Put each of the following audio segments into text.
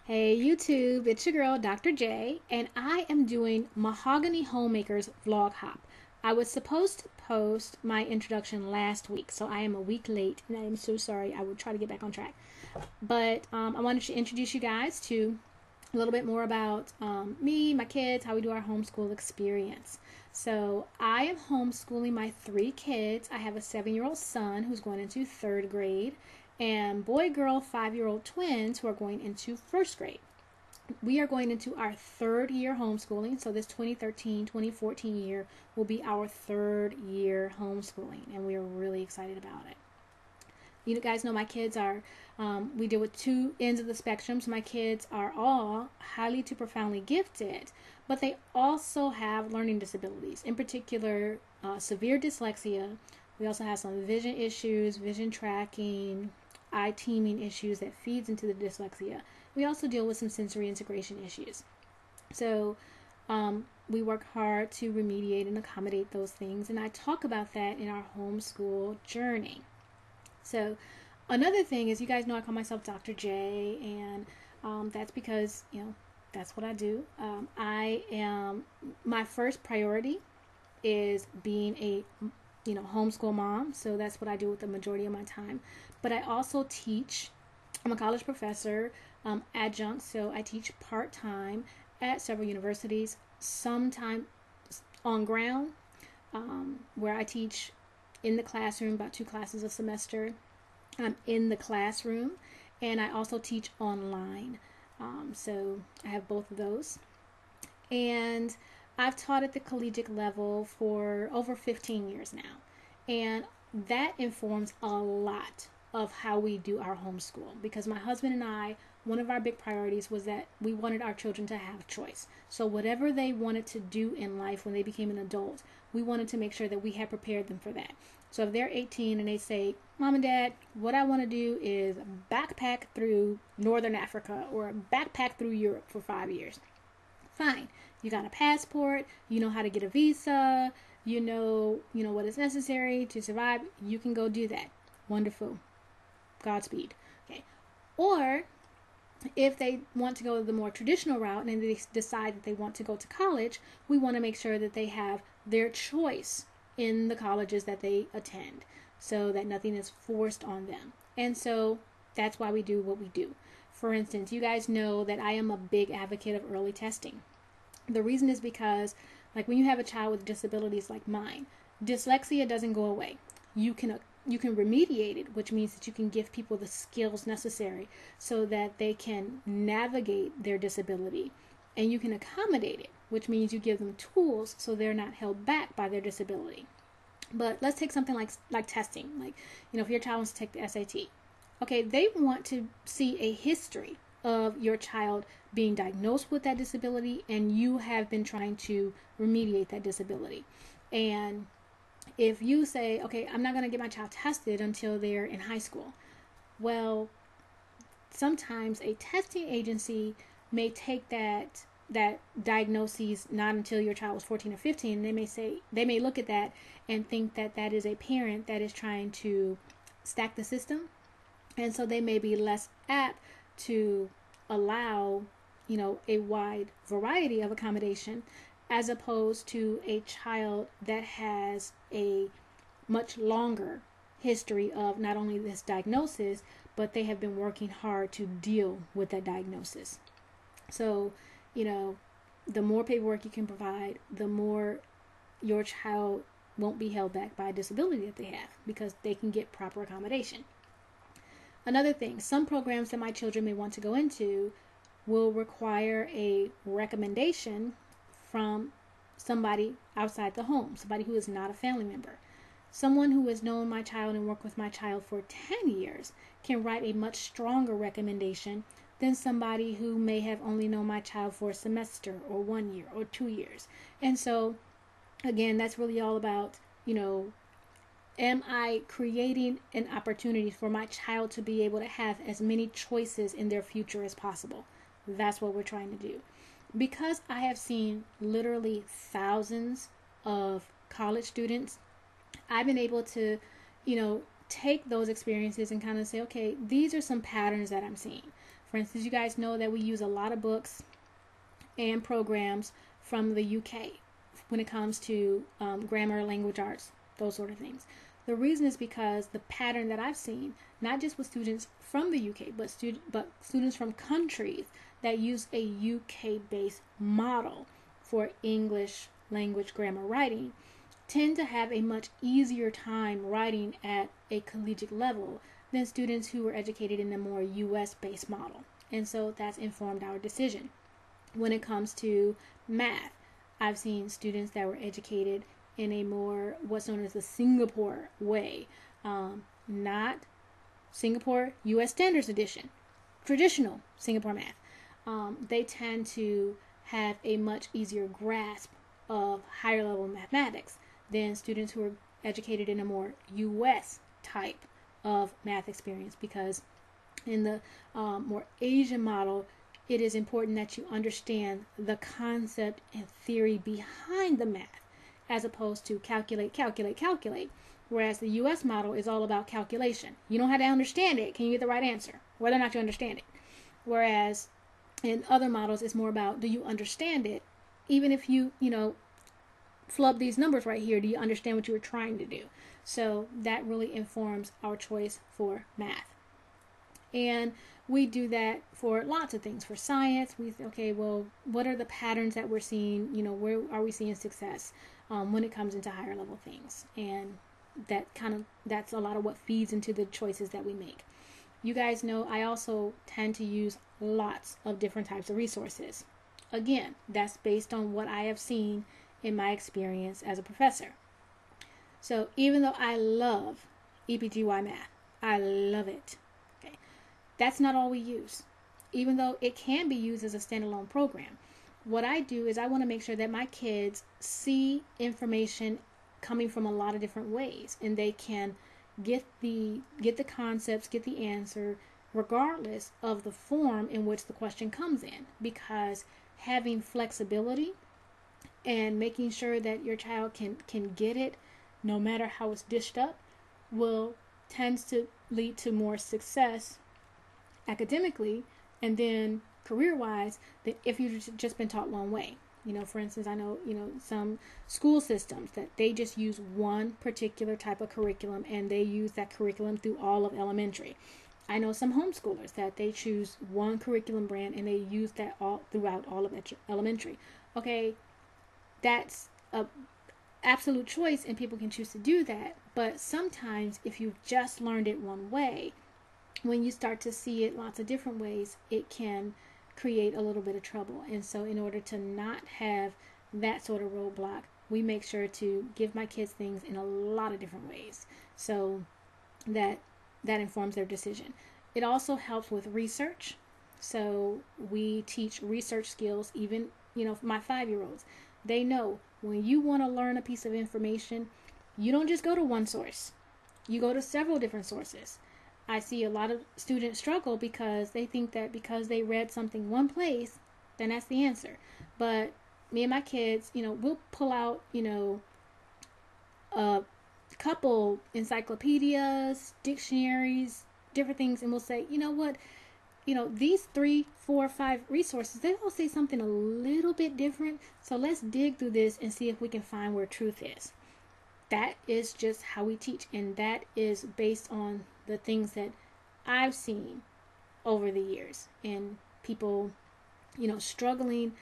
Hey YouTube, it's your girl Dr. J, and I am doing Mahogany Homemakers vlog hop. I was supposed to post my introduction last week, so I am a week late, and I am so sorry. I will try to get back on track. But I wanted to introduce you guys to a little bit more about me, my kids, how we do our homeschool experience. So I am homeschooling my 3 kids. I have a 7-year-old son who's going into 3rd grade, and boy-girl 5-year-old twins who are going into 1st grade. We are going into our 3rd year homeschooling, so this 2013-2014 year will be our 3rd year homeschooling, and we are really excited about it. You guys know my kids are, we deal with 2 ends of the spectrum, so my kids are all highly to profoundly gifted, but they also have learning disabilities, in particular severe dyslexia. We also have some vision issues, vision tracking, eye teaming issues that feeds into the dyslexia. We also deal with some sensory integration issues. So we work hard to remediate and accommodate those things, and I talk about that in our homeschool journey. So another thing is, you guys know I call myself Dr. J, and that's because, that's what I do. My first priority is being a homeschool mom, so that's what I do with the majority of my time. But I also teach. I'm a college professor, adjunct, so I teach part-time at several universities, sometimes on ground, where I teach in the classroom, about 2 classes a semester. I'm in the classroom, and I also teach online. So I have both of those. And I've taught at the collegiate level for over 15 years now. And that informs a lot of how we do our homeschool, because my husband and I, one of our big priorities was that we wanted our children to have choice. So whatever they wanted to do in life when they became an adult, we wanted to make sure that we had prepared them for that. So if they're 18 and they say, Mom and Dad, what I want to do is backpack through Northern Africa or backpack through Europe for 5 years. Fine. You got a passport, you know how to get a visa, you know what is necessary to survive, you can go do that. Wonderful. Godspeed. Okay. Or if they want to go the more traditional route and they decide that they want to go to college, we want to make sure that they have their choice in the colleges that they attend, so that nothing is forced on them. And so that's why we do what we do. For instance, you guys know that I am a big advocate of early testing. The reason is because, like, when you have a child with disabilities like mine, dyslexia doesn't go away. You can remediate it, which means that you can give people the skills necessary so that they can navigate their disability, and you can accommodate it, which means you give them tools so they're not held back by their disability. But let's take something like testing. Like, if your child wants to take the SAT, okay, they want to see a history of your child being diagnosed with that disability, and you have been trying to remediate that disability. And if you say, okay, I'm not going to get my child tested until they're in high school, well, sometimes a testing agency may take that diagnosis not until your child was 14 or 15. And they may look at that and think that that is a parent that is trying to stack the system, and so they may be less apt to allow a wide variety of accommodation, as opposed to a child that has a much longer history of not only this diagnosis, but they have been working hard to deal with that diagnosis. So, the more paperwork you can provide, the more your child won't be held back by a disability that they have, because they can get proper accommodation. Another thing, some programs that my children may want to go into will require a recommendation from somebody outside the home, somebody who is not a family member. Someone who has known my child and worked with my child for 10 years can write a much stronger recommendation than somebody who may have only known my child for a semester or 1 year or 2 years. And so, again, that's really all about, am I creating an opportunity for my child to be able to have as many choices in their future as possible? That's what we're trying to do. Because I have seen literally thousands of college students, I've been able to, take those experiences and kind of say, okay, these are some patterns that I'm seeing. For instance, you guys know that we use a lot of books and programs from the UK when it comes to grammar, language arts, those sort of things. The reason is because the pattern that I've seen, not just with students from the UK, but students from countries that use a UK-based model for English language grammar writing, tend to have a much easier time writing at a collegiate level than students who were educated in a more US-based model. And so that's informed our decision. When it comes to math, I've seen students that were educated in a more what's known as the Singapore way, not Singapore US Standards Edition, traditional Singapore math. They tend to have a much easier grasp of higher level mathematics than students who are educated in a more US type of math experience, because in the more Asian model, it is important that you understand the concept and theory behind the math, as opposed to calculate, calculate, calculate. Whereas the US model is all about calculation. You don't have to understand it. Can you get the right answer? Whether or not you understand it. Whereas in other models, it's more about, do you understand it? Even if you flub these numbers right here, do you understand what you were trying to do? So that really informs our choice for math. And we do that for lots of things. For science, we say, okay, well, what are the patterns that we're seeing? Where are we seeing success when it comes into higher level things? And that's a lot of what feeds into the choices that we make. You guys know I also tend to use lots of different types of resources. Again, that's based on what I have seen in my experience as a professor. So even though I love EPGY math, I love it. That's not all we use. Even though it can be used as a standalone program, what I do is I want to make sure that my kids see information coming from a lot of different ways, and they can get the concepts, get the answer, regardless of the form in which the question comes in. Because having flexibility and making sure that your child can get it no matter how it's dished up tends to lead to more success academically and then career-wise than if you've just been taught one way. For instance, I know, some school systems that they just use one particular type of curriculum, and they use that curriculum through all of elementary. I know some homeschoolers that they choose one curriculum brand and they use that all throughout all of elementary. Okay, that's a absolute choice, and people can choose to do that. But sometimes if you've just learned it one way, when you start to see it lots of different ways, it can create a little bit of trouble. And so in order to not have that sort of roadblock, we make sure to give my kids things in a lot of different ways so that informs their decision. It also helps with research. So we teach research skills, even, my 5-year-olds. They know when you want to learn a piece of information, you don't just go to one source. You go to several different sources. I see a lot of students struggle because they think that because they read something one place, then that's the answer. But me and my kids, we'll pull out, a couple encyclopedias, dictionaries, different things, and we'll say, what, these 3, 4, 5 resources, they all say something a little bit different. So let's dig through this and see if we can find where truth is. That is just how we teach, and that is based on the things that I've seen over the years, and people, struggling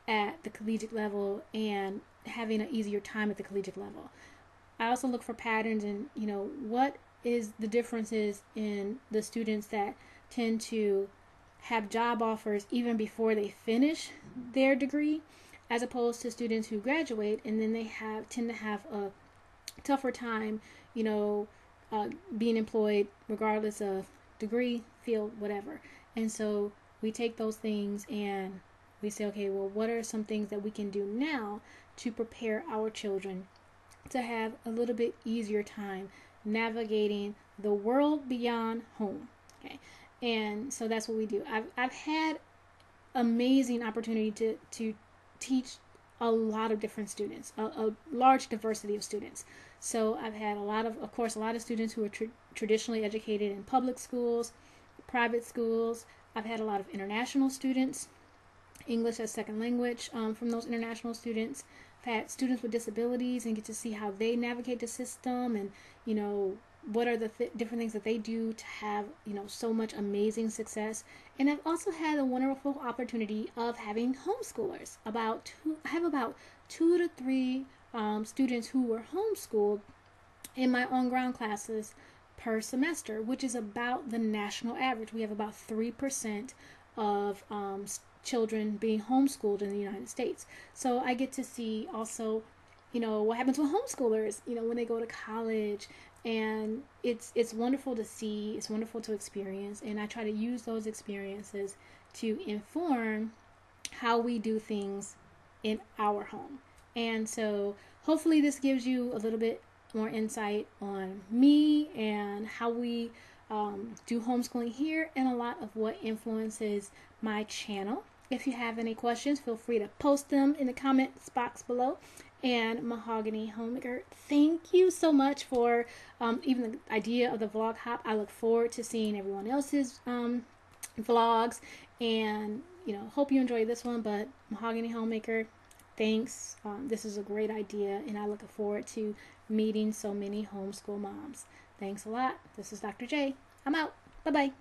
at the collegiate level and having an easier time at the collegiate level. I also look for patterns and, what is the differences in the students that tend to have job offers even before they finish their degree, as opposed to students who graduate and then they tend to have a tougher time, being employed regardless of degree, field, whatever. And so we take those things and we say, okay, well, what are some things that we can do now to prepare our children to have a little bit easier time navigating the world beyond home? Okay. And so that's what we do. I've had amazing opportunity to teach a lot of different students, a large diversity of students. So I've had a lot of students who are traditionally educated in public schools, private schools. I've had a lot of international students, English as second language, from those international students. I've had students with disabilities and get to see how they navigate the system, and what are the different things that they do to have so much amazing success. And I've also had a wonderful opportunity of having homeschoolers. I have about 2 to 3 students who were homeschooled in my on-ground classes per semester, which is about the national average. We have about 3% of children being homeschooled in the United States. So I get to see also, what happens with homeschoolers, when they go to college. And it's wonderful to see, it's wonderful to experience, and I try to use those experiences to inform how we do things in our home. And so hopefully this gives you a little bit more insight on me and how we do homeschooling here, and a lot of what influences my channel. If you have any questions, feel free to post them in the comments box below. And Mahogany Homemaker, thank you so much for even the idea of the vlog hop. I look forward to seeing everyone else's vlogs, and hope you enjoy this one. But Mahogany Homemaker, thanks. This is a great idea, and I look forward to meeting so many homeschool moms. Thanks a lot. This is Dr. J. I'm out. Bye-bye.